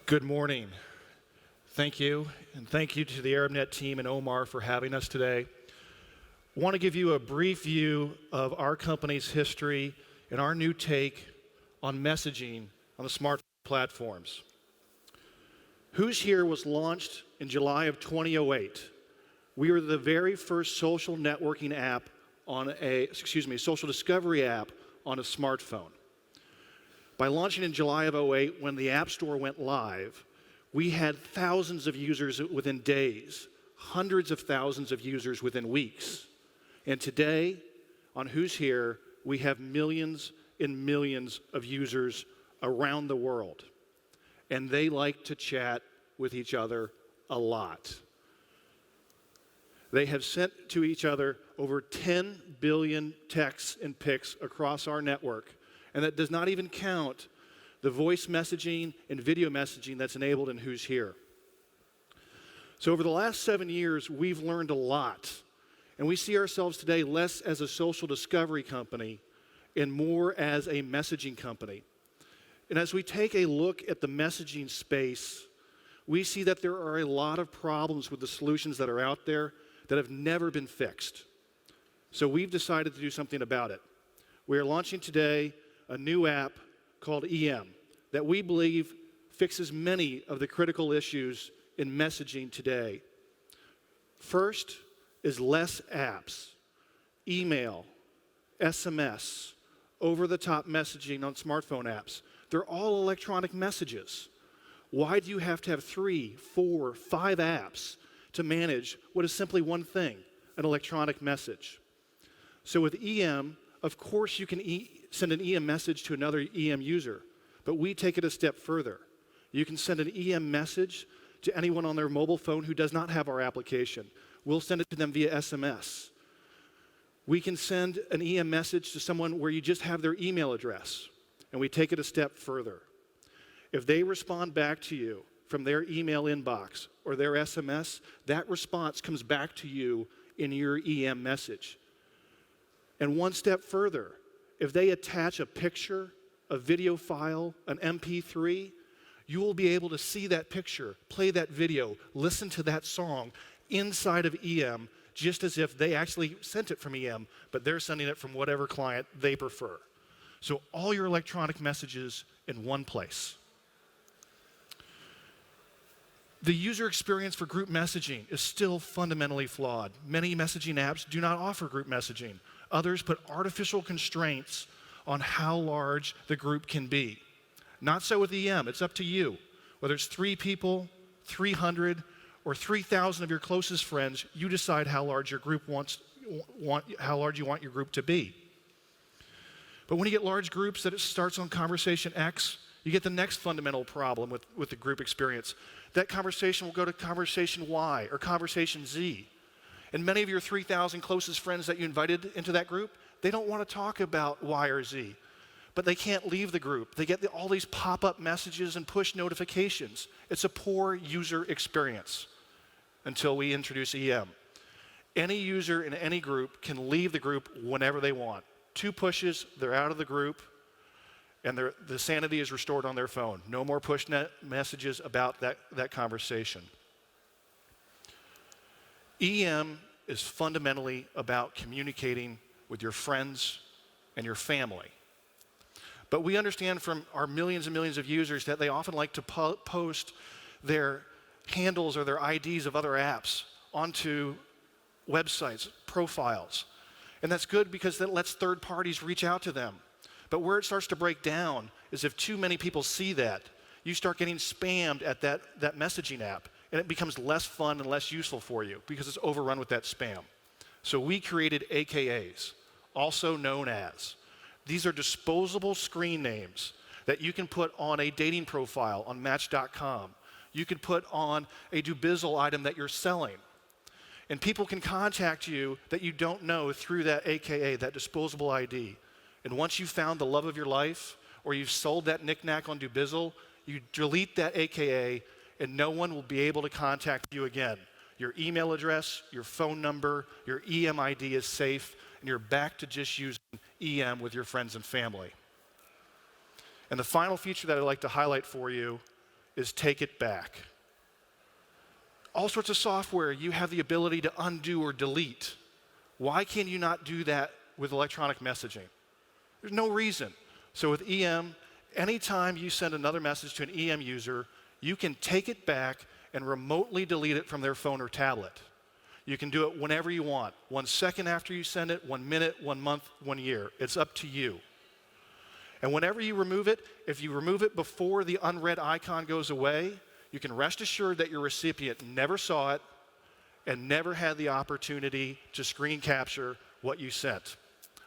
Good morning. Thank you, and thank you to the ArabNet team and Omar for having us today. I want to give you a brief view of our company's history and our new take on messaging on the smartphone platforms. WhosHere was launched in July of 2008. We were the very first social networking app social discovery app on a smartphone. By launching in July of 2008, when the App Store went live, we had thousands of users within days, hundreds of thousands of users within weeks. And today, on WhosHere, we have millions and millions of users around the world. And they like to chat with each other a lot. They have sent to each other over 10 billion texts and pics across our network. And that does not even count the voice messaging and video messaging that's enabled in WhosHere. So over the last 7 years, we've learned a lot. And we see ourselves today less as a social discovery company and more as a messaging company. And as we take a look at the messaging space, we see that there are a lot of problems with the solutions that are out there that have never been fixed. So we've decided to do something about it. We are launching today a new app called EM that we believe fixes many of the critical issues in messaging today. First is less apps, email, SMS, over-the-top messaging on smartphone apps. They're all electronic messages. Why do you have to have 3, 4, 5 apps to manage what is simply one thing, an electronic message? So with EM, of course you can send an EM message to another EM user, but we take it a step further. You can send an EM message to anyone on their mobile phone who does not have our application. We'll send it to them via SMS. We can send an EM message to someone where you just have their email address, and we take it a step further. If they respond back to you from their email inbox or their SMS, that response comes back to you in your EM message. And one step further, if they attach a picture, a video file, an MP3, you will be able to see that picture, play that video, listen to that song inside of EM, just as if they actually sent it from EM, but they're sending it from whatever client they prefer. So all your electronic messages in one place. The user experience for group messaging is still fundamentally flawed. Many messaging apps do not offer group messaging. Others put artificial constraints on how large the group can be. Not so with EM, it's up to you. Whether it's 3 people, 300, or 3,000 of your closest friends, you decide how large your group how large you want your group to be. But when you get large groups that it starts on conversation X, you get the next fundamental problem with the group experience. That conversation will go to conversation Y or conversation Z. And many of your 3,000 closest friends that you invited into that group, they don't want to talk about Y or Z, but they can't leave the group. They get all these pop-up messages and push notifications. It's a poor user experience until we introduce EM. Any user in any group can leave the group whenever they want. 2 pushes, they're out of the group, and the sanity is restored on their phone. No more push messages about that conversation. EM is fundamentally about communicating with your friends and your family. But we understand from our millions and millions of users that they often like to post their handles or their IDs of other apps onto websites, profiles. And that's good because that lets third parties reach out to them. But where it starts to break down is if too many people see that, you start getting spammed at that messaging app. And it becomes less fun and less useful for you because it's overrun with that spam. So we created AKAs, also known as. These are disposable screen names that you can put on a dating profile on Match.com. You can put on a Dubizzle item that you're selling. And people can contact you that you don't know through that AKA, that disposable ID. And once you've found the love of your life or you've sold that knickknack on Dubizzle, you delete that AKA and no one will be able to contact you again. Your email address, your phone number, your EM ID is safe, and you're back to just using EM with your friends and family. And the final feature that I'd like to highlight for you is take it back. All sorts of software, you have the ability to undo or delete. Why can you not do that with electronic messaging? There's no reason. So with EM, anytime you send another message to an EM user, you can take it back and remotely delete it from their phone or tablet. You can do it whenever you want. 1 second after you send it, 1 minute, 1 month, 1 year. It's up to you. And whenever you remove it, if you remove it before the unread icon goes away, you can rest assured that your recipient never saw it and never had the opportunity to screen capture what you sent,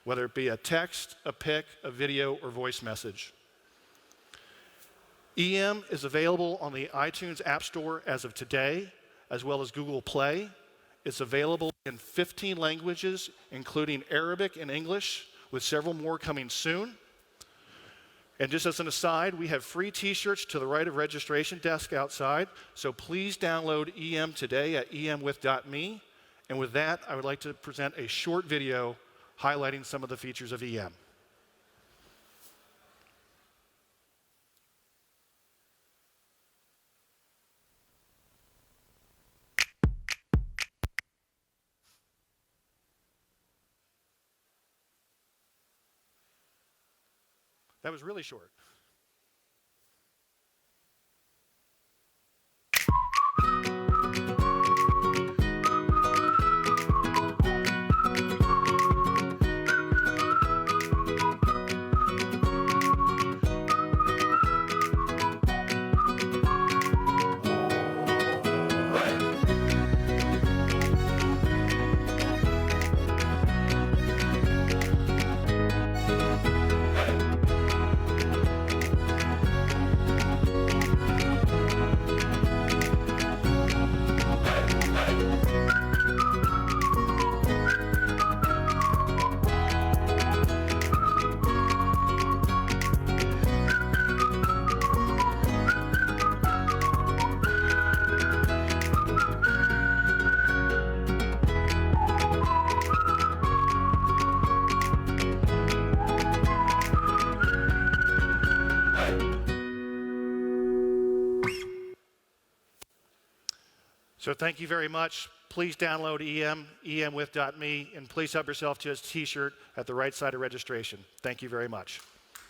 whether it be a text, a pic, a video, or voice message. EM is available on the iTunes App Store as of today, as well as Google Play. It's available in 15 languages, including Arabic and English, with several more coming soon. And just as an aside, we have free t-shirts to the right of registration desk outside, so please download EM today at emwith.me. And with that, I would like to present a short video highlighting some of the features of EM. That was really short. So thank you very much. Please download EM, emwith.me, and please help yourself to a t-shirt at the right side of registration. Thank you very much.